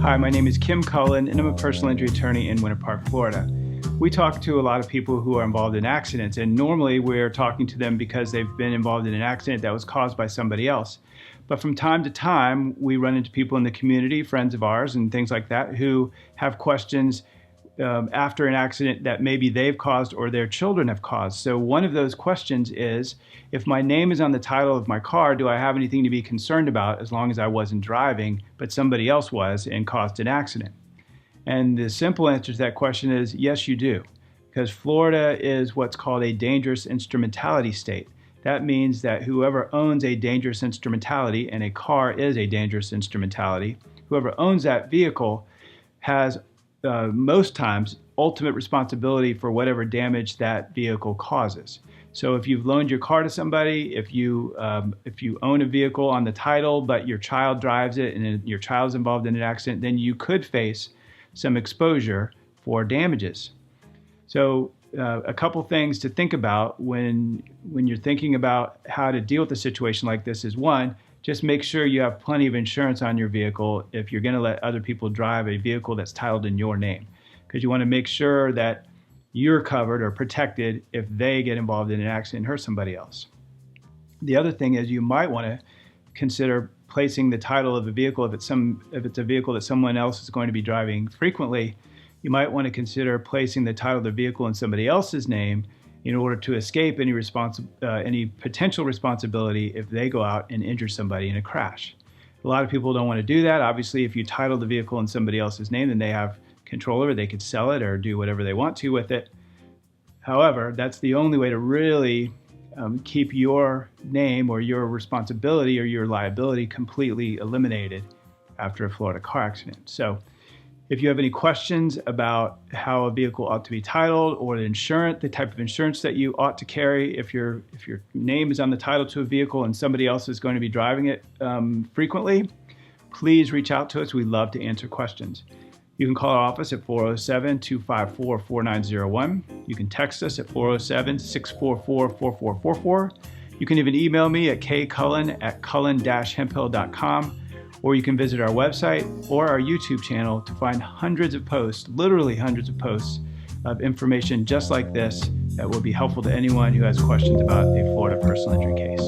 Hi, my name is Kim Cullen, and I'm a personal injury attorney in Winter Park, Florida. We talk to a lot of people who are involved in accidents, and normally we're talking to them because they've been involved in an accident that was caused by somebody else. But from time to time, we run into people in the community, friends of ours and things like that, who have questions after an accident that maybe they've caused or their children have caused. So one of those questions is, if my name is on the title of my car, do I have anything to be concerned about as long as I wasn't driving, but somebody else was and caused an accident? And the simple answer to that question is yes, you do, because Florida is what's called a dangerous instrumentality state. That means that whoever owns a dangerous instrumentality, and a car is a dangerous instrumentality, whoever owns that vehicle has most times ultimate responsibility for whatever damage that vehicle causes. So if you've loaned your car to somebody, if you own a vehicle on the title but your child drives it and your child's involved in an accident, then you could face some exposure for damages. So a couple things to think about when you're thinking about how to deal with a situation like this is, one, just make sure you have plenty of insurance on your vehicle if you're going to let other people drive a vehicle that's titled in your name, because you want to make sure that you're covered or protected if they get involved in an accident and hurt somebody else. The other thing is you might want to consider placing the title of a vehicle, if it's a vehicle that someone else is going to be driving frequently, you might want to consider placing the title of the vehicle in somebody else's name in order to escape any potential responsibility if they go out and injure somebody in a crash. A lot of people don't want to do that. Obviously, if you title the vehicle in somebody else's name, then they have control over it. They could sell it or do whatever they want to with it. However, that's the only way to really keep your name or your responsibility or your liability completely eliminated after a Florida car accident. So if you have any questions about how a vehicle ought to be titled, or the type of insurance that you ought to carry if your name is on the title to a vehicle and somebody else is going to be driving it frequently, please reach out to us. We love to answer questions. You can call our office at 407-254-4901. You can text us at 407-644-4444. You can even email me at kcullen@cullen-hemphill.com. Or you can visit our website or our YouTube channel to find hundreds of posts, literally hundreds of posts of information just like this that will be helpful to anyone who has questions about a Florida personal injury case.